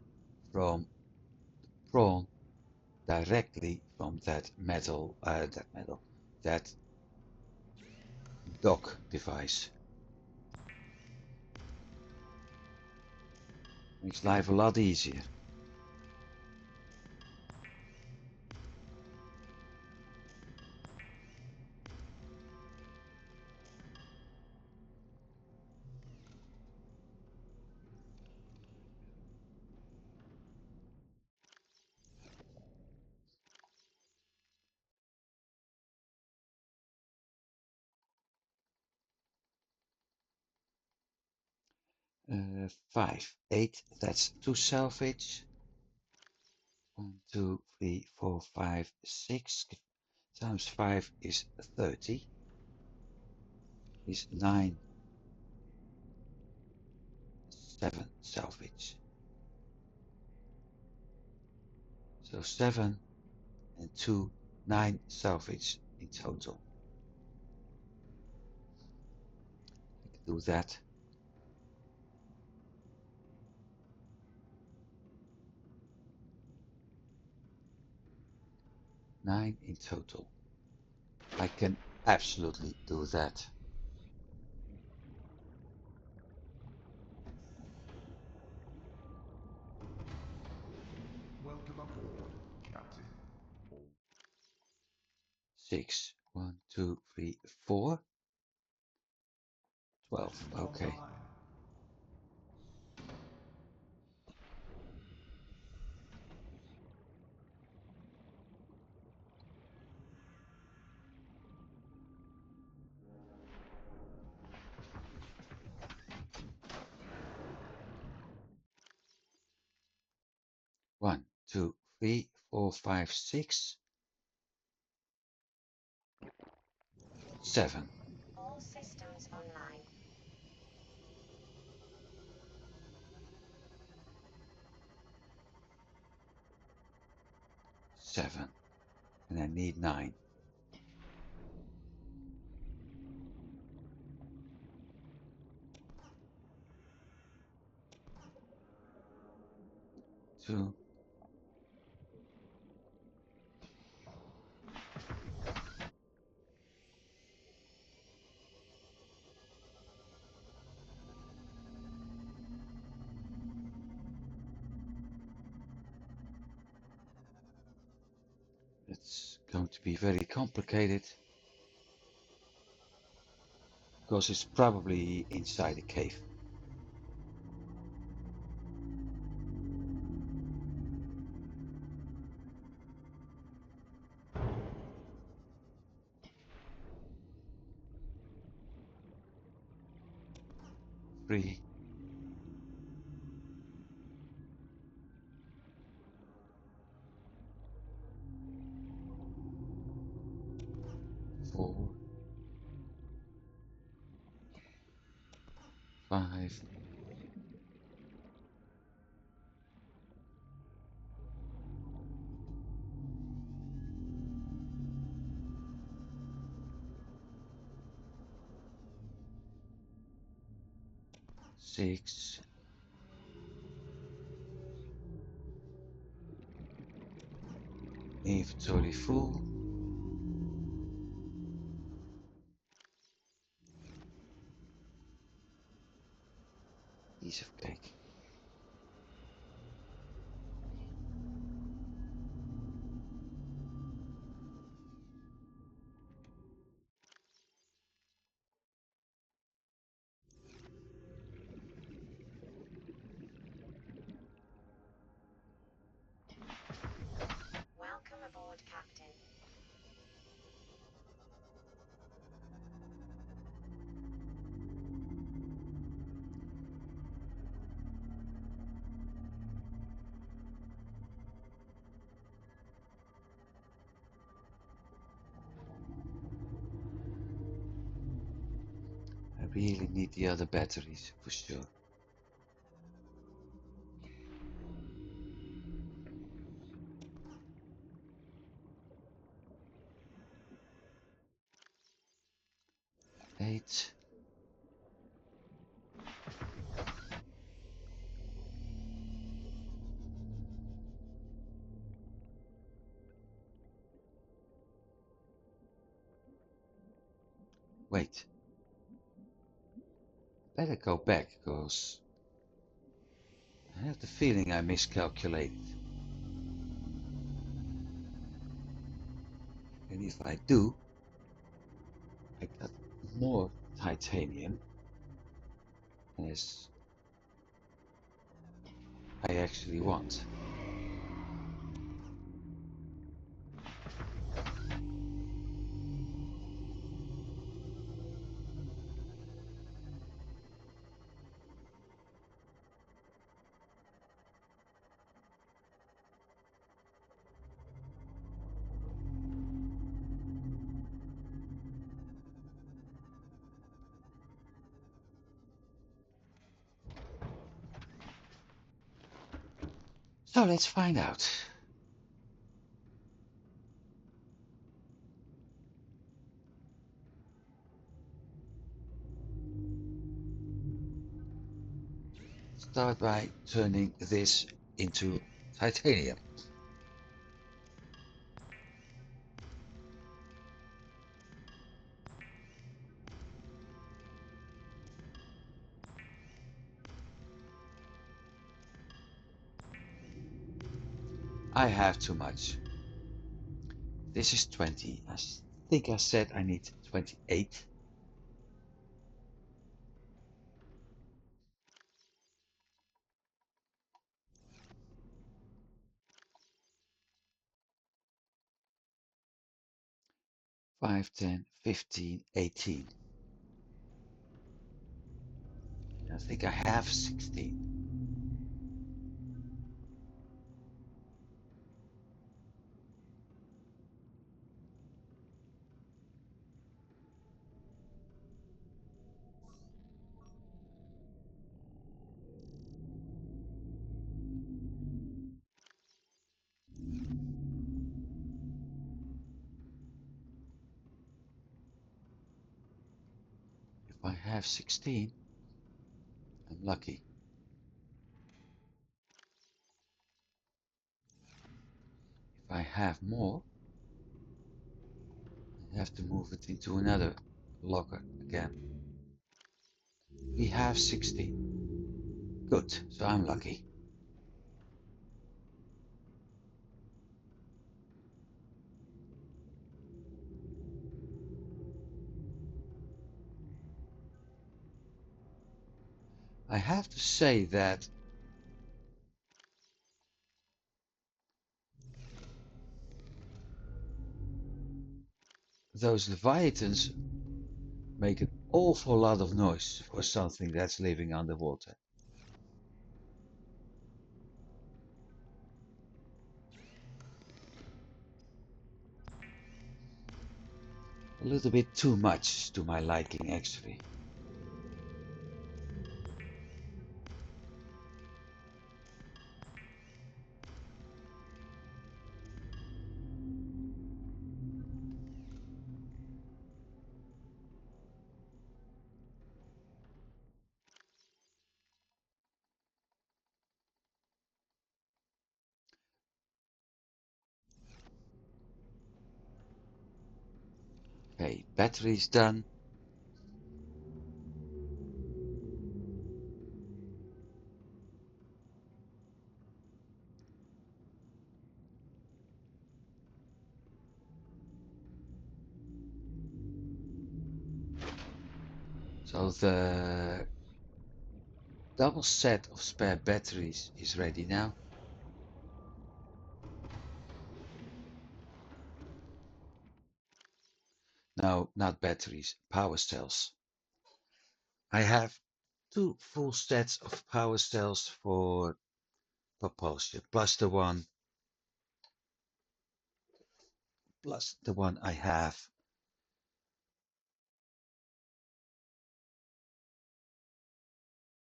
from PRAWN directly from that that dock device. Makes life a lot easier. Uh, 5, 8, that's 2 salvage. 1, 2, 3, 4, 5, 6 times 5 is 30. Is 9, 7 salvage. So 7 and 2, 9 salvage in total. I can do that. 9 in total. I can absolutely do that.
Welcome aboard, Captain. All
6, 1, 2, 3, 4, 12.
systems
Okay.
online.
One, 2, 3, 4, 5, 6, 7.
All systems online.
7. And I need 9. 2. It's going to be very complicated because it's probably inside a cave. Three, 4, 5, 6, inventory full, piece of cake.
Welcome aboard, Captain.
I really need the other batteries for sure. Eight. Wait. Better go back because I have the feeling I miscalculated. And if I do, I got more titanium as I actually want. So let's find out. Start by turning this into titanium. I have too much. This is 20. I think I said I need 28. Five, 10, 15, 18. I think I have 16. If I have 16, I'm lucky. If I have more, I have to move it into another locker again. We have 16. Good, so I'm lucky. I have to say that those leviathans make an awful lot of noise for something that's living underwater. A little bit too much to my liking, actually. Okay, battery's done. So the double set of spare batteries is ready now. No, not batteries, power cells. I have 2 full sets of power cells for propulsion, plus the one I have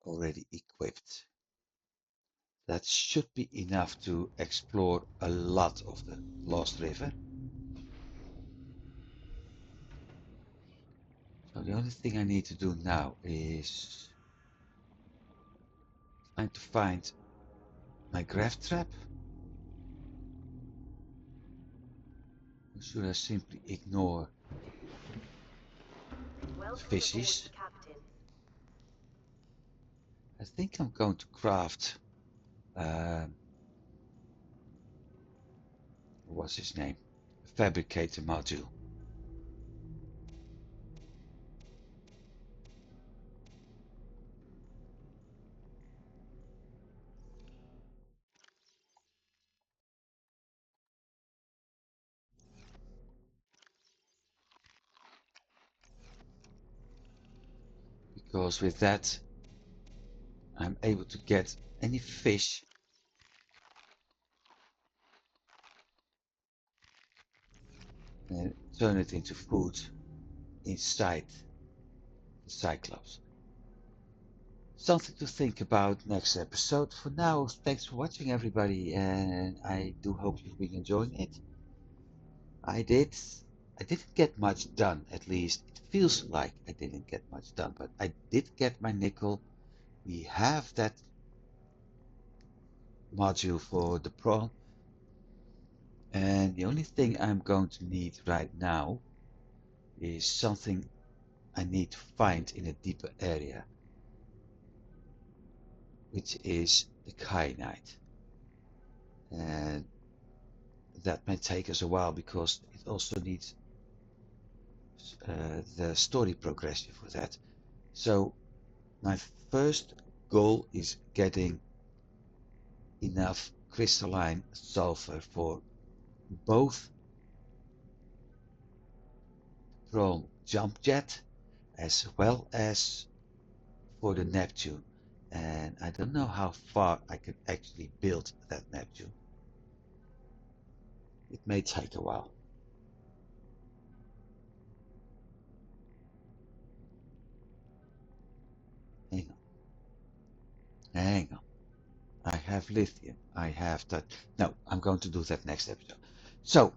already equipped. That should be enough to explore a lot of the Lost River. So the only thing I need to do now is trying to find my grav trap. Or should I simply ignore the fishes? I think I'm going to craft what's his name? A fabricator module. Because with that I'm able to get any fish and turn it into food inside the Cyclops. Something to think about next episode. For now, thanks for watching everybody, and I do hope you've been enjoying it. I did. I didn't get much done, at least it feels like I didn't get much done, but I did get my nickel. We have that module for the PRAWN, and the only thing I'm going to need right now is something I need to find in a deeper area, which is the kyanite. And that may take us a while because it also needs the story progression for that. So my first goal is getting enough crystalline sulfur for both PRAWN jump jet as well as for the Neptune. And I don't know how far I can actually build that Neptune. It may take a while. Hang on. Hang on. I have lithium. I have that. No, I'm going to do that next episode. So,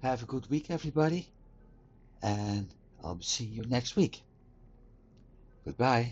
have a good week, everybody. And I'll see you next week. Goodbye.